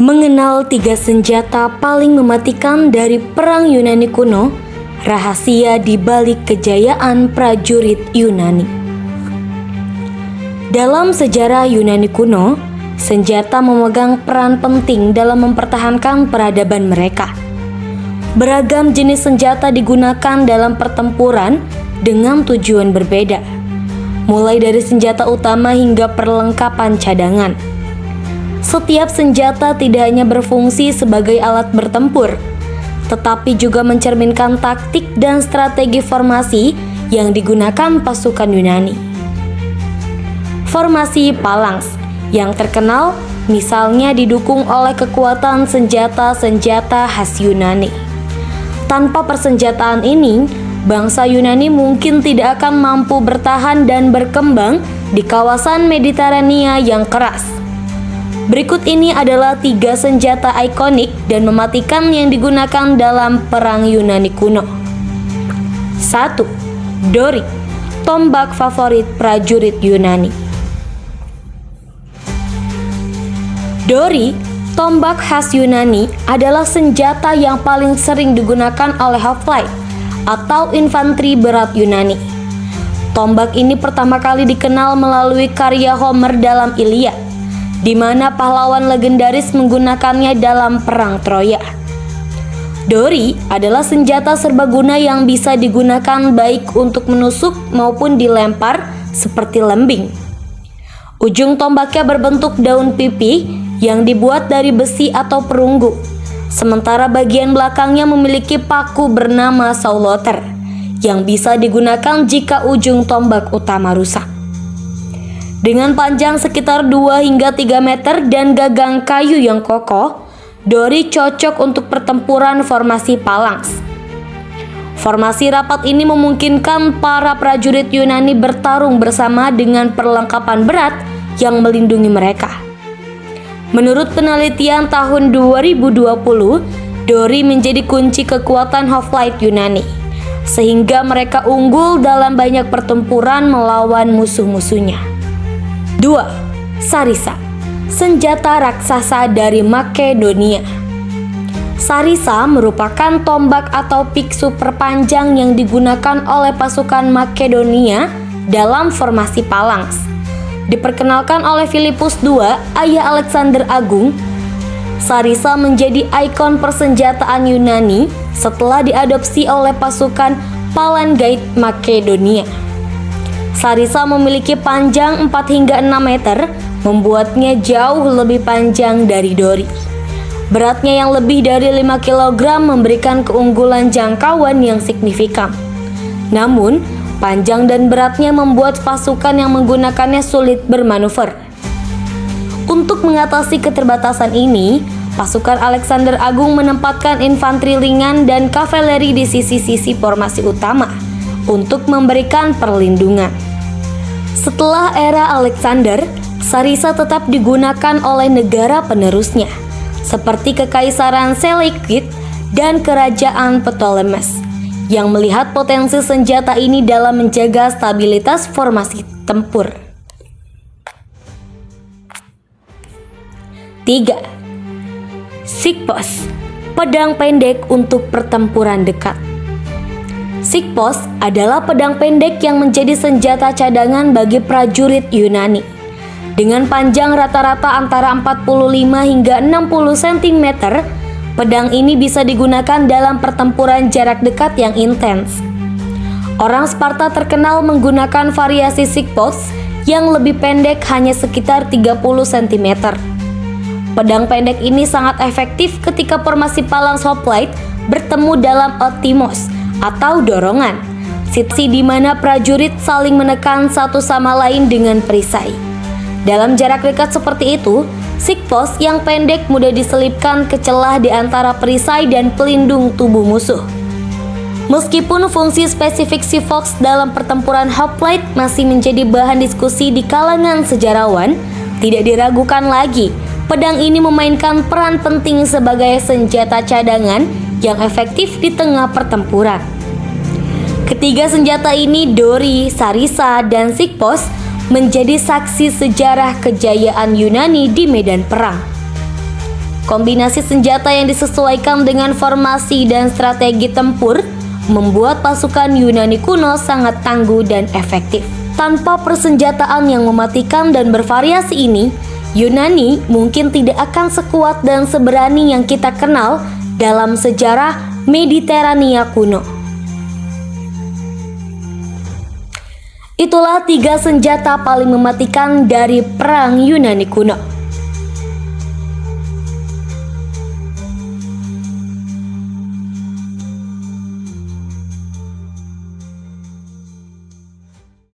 Mengenal 3 senjata paling mematikan dari perang Yunani kuno, rahasia di balik kejayaan prajurit Yunani. Dalam sejarah Yunani kuno, senjata memegang peran penting dalam mempertahankan peradaban mereka. Beragam jenis senjata digunakan dalam pertempuran dengan tujuan berbeda, mulai dari senjata utama hingga perlengkapan cadangan. Setiap senjata tidak hanya berfungsi sebagai alat bertempur, tetapi juga mencerminkan taktik dan strategi formasi yang digunakan pasukan Yunani. Formasi Phalanx yang terkenal misalnya didukung oleh kekuatan senjata-senjata khas Yunani. Tanpa persenjataan ini, bangsa Yunani mungkin tidak akan mampu bertahan dan berkembang di kawasan Mediterania yang keras. Berikut ini adalah 3 senjata ikonik dan mematikan yang digunakan dalam perang Yunani kuno. 1. Dori, tombak favorit prajurit Yunani. Dori, tombak khas Yunani, adalah senjata yang paling sering digunakan oleh hoplite atau infanteri berat Yunani. Tombak ini pertama kali dikenal melalui karya Homer dalam Iliad, di mana pahlawan legendaris menggunakannya dalam perang Troya. Dori adalah senjata serbaguna yang bisa digunakan baik untuk menusuk maupun dilempar seperti lembing. Ujung tombaknya berbentuk daun pipi yang dibuat dari besi atau perunggu, sementara bagian belakangnya memiliki paku bernama sauloter yang bisa digunakan jika ujung tombak utama rusak. Dengan panjang sekitar 2 hingga 3 meter dan gagang kayu yang kokoh, Dori cocok untuk pertempuran formasi Phalanx. Formasi rapat ini memungkinkan para prajurit Yunani bertarung bersama dengan perlengkapan berat yang melindungi mereka. Menurut penelitian tahun 2020, Dori menjadi kunci kekuatan hoplite Yunani, sehingga mereka unggul dalam banyak pertempuran melawan musuh-musuhnya. 2. Sarissa, senjata raksasa dari Makedonia. Sarissa merupakan tombak atau pik super panjang yang digunakan oleh pasukan Makedonia dalam formasi Phalanx. Diperkenalkan oleh Philippus II, ayah Alexander Agung, Sarissa menjadi ikon persenjataan Yunani setelah diadopsi oleh pasukan Phalangite Makedonia. Sarissa memiliki panjang 4 hingga 6 meter, membuatnya jauh lebih panjang dari Dori. Beratnya yang lebih dari 5 kg memberikan keunggulan jangkauan yang signifikan. Namun, panjang dan beratnya membuat pasukan yang menggunakannya sulit bermanuver. Untuk mengatasi keterbatasan ini, pasukan Alexander Agung menempatkan infanteri ringan dan kavaleri di sisi-sisi formasi utama untuk memberikan perlindungan. Setelah era Alexander, Sarissa tetap digunakan oleh negara penerusnya, seperti Kekaisaran Seleukid dan Kerajaan Ptolemes, yang melihat potensi senjata ini dalam menjaga stabilitas formasi tempur. 3. Sikhpos, pedang pendek untuk pertempuran dekat. Sikhpos adalah pedang pendek yang menjadi senjata cadangan bagi prajurit Yunani. Dengan panjang rata-rata antara 45 hingga 60 cm, pedang ini bisa digunakan dalam pertempuran jarak dekat yang intens. Orang Sparta terkenal menggunakan variasi Sikhpos yang lebih pendek hanya sekitar 30 cm. Pedang pendek ini sangat efektif ketika formasi Phalanx hoplite bertemu dalam otimos atau dorongan, situasi di mana prajurit saling menekan satu sama lain dengan perisai. Dalam jarak dekat seperti itu, Sikhpos yang pendek mudah diselipkan ke celah di antara perisai dan pelindung tubuh musuh. Meskipun fungsi spesifik Sikhpos dalam pertempuran hoplite masih menjadi bahan diskusi di kalangan sejarawan, tidak diragukan lagi pedang ini memainkan peran penting sebagai senjata cadangan yang efektif di tengah pertempuran. Ketiga senjata ini, Dori, Sarissa, dan Sikhpos, menjadi saksi sejarah kejayaan Yunani di medan perang. Kombinasi senjata yang disesuaikan dengan formasi dan strategi tempur membuat pasukan Yunani kuno sangat tangguh dan efektif. Tanpa persenjataan yang mematikan dan bervariasi ini, Yunani mungkin tidak akan sekuat dan seberani yang kita kenal dalam sejarah Mediterania kuno. Itulah 3 senjata paling mematikan dari perang Yunani kuno.